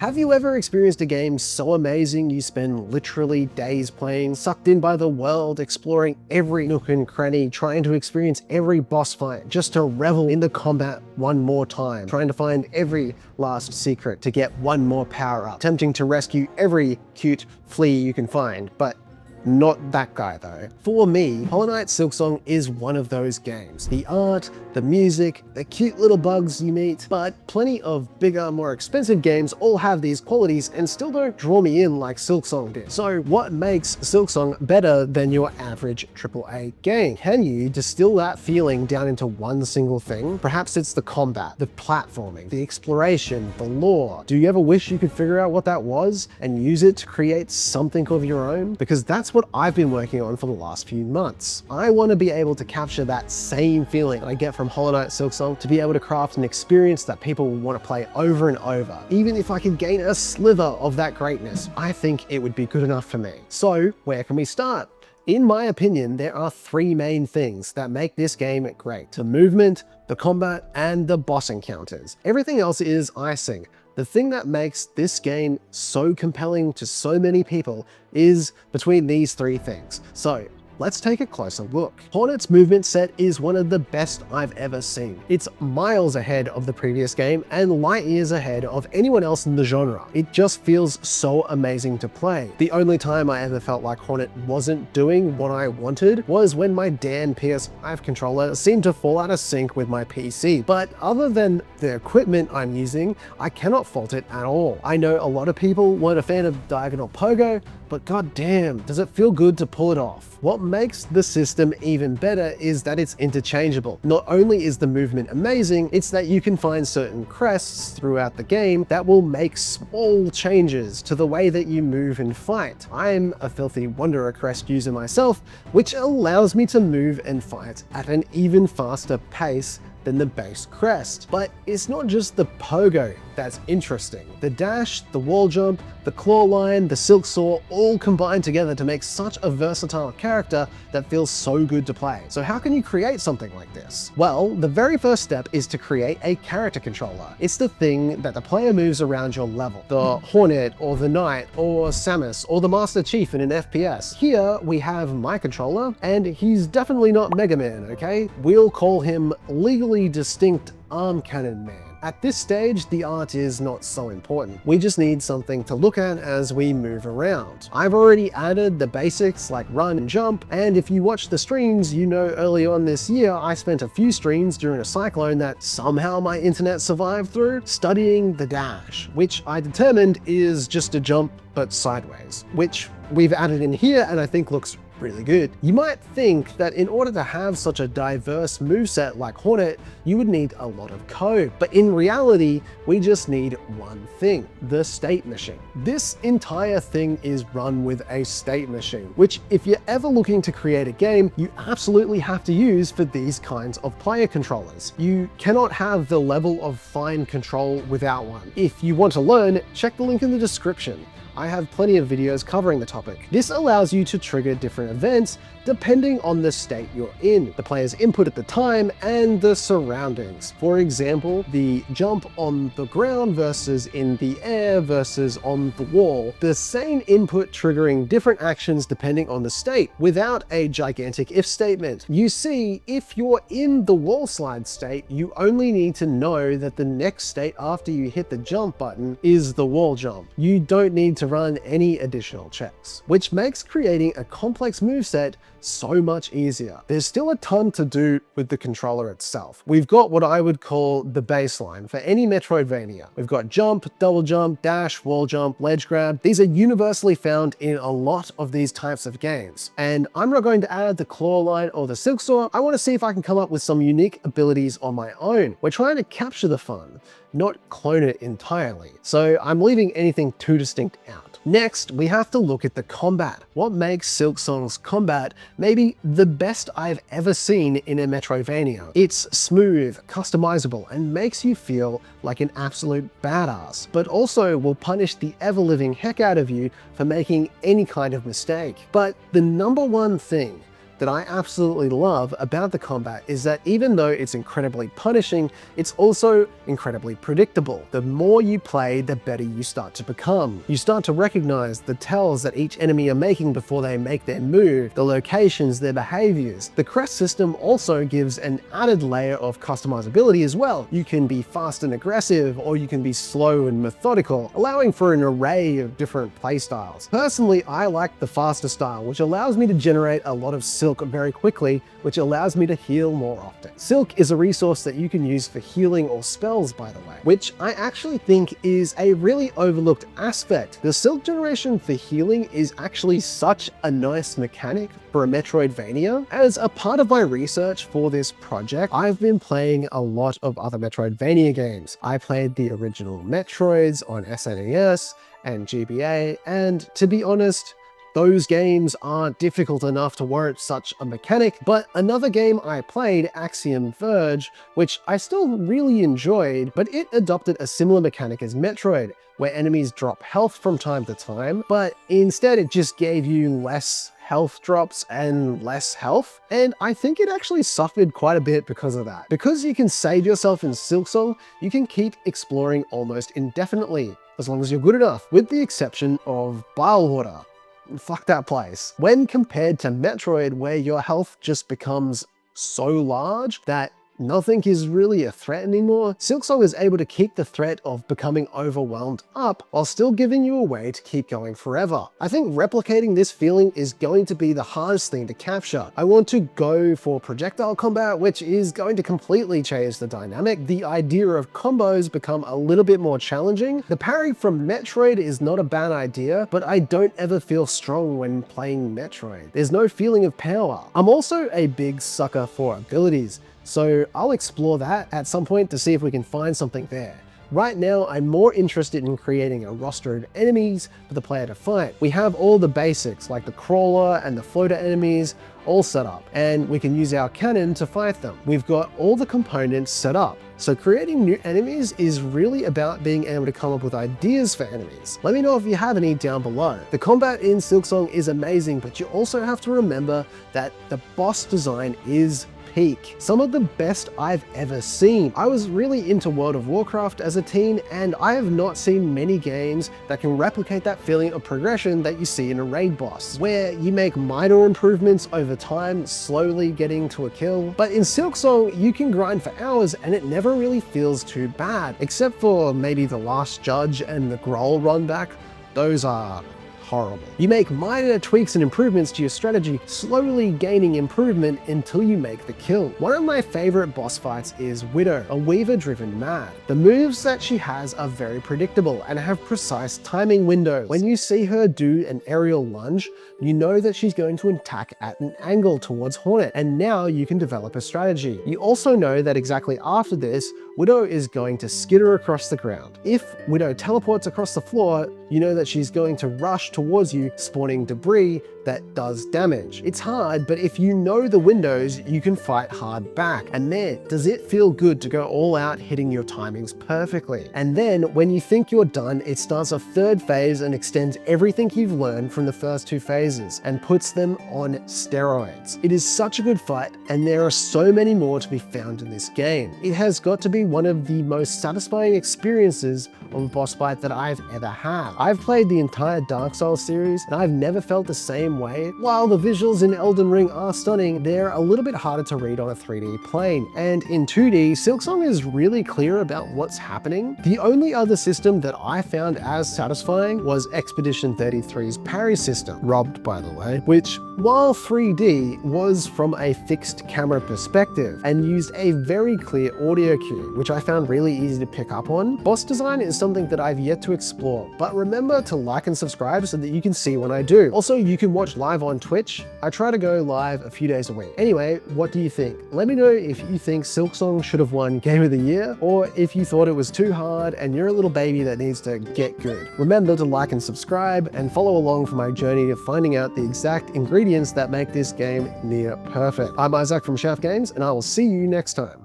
Have you ever experienced a game so amazing you spend literally days playing, sucked in by the world, exploring every nook and cranny, trying to experience every boss fight, just to revel in the combat one more time, trying to find every last secret to get one more power up, attempting to rescue every cute flea you can find, but not that guy though. For me, Hollow Knight SilkSong is one of those games. The art, the music, the cute little bugs you meet, but plenty of bigger, more expensive games all have these qualities and still don't draw me in like SilkSong did. So what makes SilkSong better than your average AAA game? Can you distill that feeling down into one single thing? Perhaps it's the combat, the platforming, the exploration, the lore. Do you ever wish you could figure out what that was and use it to create something of your own? Because that's what I've been working on for the last few months. I want to be able to capture that same feeling I get from Hollow Knight SilkSong, to be able to craft an experience that people will want to play over and over. Even if I could gain a sliver of that greatness, I think it would be good enough for me. So where can we start? In my opinion, there are three main things that make this game great: the movement, the combat, and the boss encounters. Everything else is icing. The thing that makes this game so compelling to so many people is between these three things. So let's take a closer look. Hornet's movement set is one of the best I've ever seen. It's miles ahead of the previous game and light years ahead of anyone else in the genre. It just feels so amazing to play. The only time I ever felt like Hornet wasn't doing what I wanted was when my Dan PS5 controller seemed to fall out of sync with my PC. But other than the equipment I'm using, I cannot fault it at all. I know a lot of people weren't a fan of diagonal pogo, but goddamn, does it feel good to pull it off. What makes the system even better is that it's interchangeable. Not only is the movement amazing, it's that you can find certain crests throughout the game that will make small changes to the way that you move and fight. I'm a filthy Wanderer crest user myself, which allows me to move and fight at an even faster pace than the base crest. But it's not just the pogo that's interesting. The dash, the wall jump, the claw line, the silk saw all combine together to make such a versatile character that feels so good to play. So how can you create something like this? Well, the very first step is to create a character controller. It's the thing that the player moves around your level. The Hornet, or the Knight, or Samus, or the Master Chief in an FPS. Here we have my controller, and he's definitely not Mega Man, okay? We'll call him legally distinct Arm Cannon Man. At this stage, the art is not so important. We just need something to look at as we move around. I've already added the basics like run and jump, and if you watch the streams, you know early on this year, I spent a few streams during a cyclone that somehow my internet survived through, studying the dash, which I determined is just a jump but sideways, which we've added in here and I think looks really good. You might think that in order to have such a diverse moveset like Hornet, you would need a lot of code, but in reality, we just need one thing: the state machine. This entire thing is run with a state machine, which if you're ever looking to create a game, you absolutely have to use for these kinds of player controllers. You cannot have the level of fine control without one. If you want to learn, check the link in the description. I have plenty of videos covering the topic. This allows you to trigger different events depending on the state you're in, the player's input at the time, and the surroundings. For example, the jump on the ground versus in the air versus on the wall. The same input triggering different actions depending on the state, without a gigantic if statement. You see, if you're in the wall slide state, you only need to know that the next state after you hit the jump button is the wall jump. You don't need to run any additional checks, which makes creating a complex moveset so much easier. There's still a ton to do with the controller itself. We've got what I would call the baseline for any Metroidvania. We've got jump, double jump, dash, wall jump, ledge grab. These are universally found in a lot of these types of games. And I'm not going to add the claw line or the silk saw. I want to see if I can come up with some unique abilities on my own. We're trying to capture the fun, not clone it entirely. So I'm leaving anything too distinct out. Next, we have to look at the combat. What makes SilkSong's combat maybe the best I've ever seen in a Metroidvania? It's smooth, customizable, and makes you feel like an absolute badass, but also will punish the ever-living heck out of you for making any kind of mistake. But the number one thing that I absolutely love about the combat is that even though it's incredibly punishing, it's also incredibly predictable. The more you play, the better you start to become. You start to recognize the tells that each enemy are making before they make their move, the locations, their behaviors. The crest system also gives an added layer of customizability as well. You can be fast and aggressive, or you can be slow and methodical, allowing for an array of different playstyles. Personally, I like the faster style, which allows me to generate a lot of silk very quickly, which allows me to heal more often. Silk is a resource that you can use for healing or spells, by the way, which I actually think is a really overlooked aspect. The silk generation for healing is actually such a nice mechanic for a Metroidvania. As a part of my research for this project, I've been playing a lot of other Metroidvania games. I played the original Metroids on SNES and GBA, and to be honest, those games aren't difficult enough to warrant such a mechanic, but another game I played, Axiom Verge, which I still really enjoyed, but it adopted a similar mechanic as Metroid, where enemies drop health from time to time, but instead it just gave you less health drops and less health, and I think it actually suffered quite a bit because of that. Because you can save yourself in SilkSong, you can keep exploring almost indefinitely, as long as you're good enough, with the exception of Bilewater. Fuck that place. When compared to Metroid, where your health just becomes so large that nothing is really a threat anymore, SilkSong is able to keep the threat of becoming overwhelmed up while still giving you a way to keep going forever. I think replicating this feeling is going to be the hardest thing to capture. I want to go for projectile combat, which is going to completely change the dynamic. The idea of combos become a little bit more challenging. The parry from Metroid is not a bad idea, but I don't ever feel strong when playing Metroid. There's no feeling of power. I'm also a big sucker for abilities, so I'll explore that at some point to see if we can find something there. Right now, I'm more interested in creating a roster of enemies for the player to fight. We have all the basics, like the crawler and the floater enemies, all set up, and we can use our cannon to fight them. We've got all the components set up. So creating new enemies is really about being able to come up with ideas for enemies. Let me know if you have any down below. The combat in SilkSong is amazing, but you also have to remember that the boss design is peak. Some of the best I've ever seen. I was really into World of Warcraft as a teen, and I have not seen many games that can replicate that feeling of progression that you see in a raid boss, where you make minor improvements over time, slowly getting to a kill. But in SilkSong, you can grind for hours and it never really feels too bad, except for maybe the last judge and the Growl run back. Those are horrible. You make minor tweaks and improvements to your strategy, slowly gaining improvement until you make the kill. One of my favorite boss fights is Widow, a weaver-driven mad. The moves that she has are very predictable and have precise timing windows. When you see her do an aerial lunge, you know that she's going to attack at an angle towards Hornet, and now you can develop a strategy. You also know that exactly after this, Widow is going to skitter across the ground. If Widow teleports across the floor, you know that she's going to rush towards you, spawning debris that does damage. It's hard, but if you know the windows, you can fight hard back. And man, does it feel good to go all out hitting your timings perfectly. And then when you think you're done, it starts a third phase and extends everything you've learned from the first two phases and puts them on steroids. It is such a good fight, and there are so many more to be found in this game. It has got to be one of the most satisfying experiences of a boss fight that I've ever had. I've played the entire Dark Souls series, and I've never felt the same way. While the visuals in Elden Ring are stunning, they're a little bit harder to read on a 3D plane. And in 2D, SilkSong is really clear about what's happening. The only other system that I found as satisfying was Expedition 33's parry system, robbed by the way, which, while 3D, was from a fixed camera perspective and used a very clear audio cue, which I found really easy to pick up on. Boss design is something that I've yet to explore, but remember to like and subscribe so that you can see when I do. Also, you can watch live on Twitch. I try to go live a few days a week. Anyway, what do you think? Let me know if you think SilkSong should have won Game of the Year, or if you thought it was too hard and you're a little baby that needs to get good. Remember to like and subscribe and follow along for my journey of finding out the exact ingredients that make this game near perfect. I'm Isaac from Chaff Games, and I will see you next time.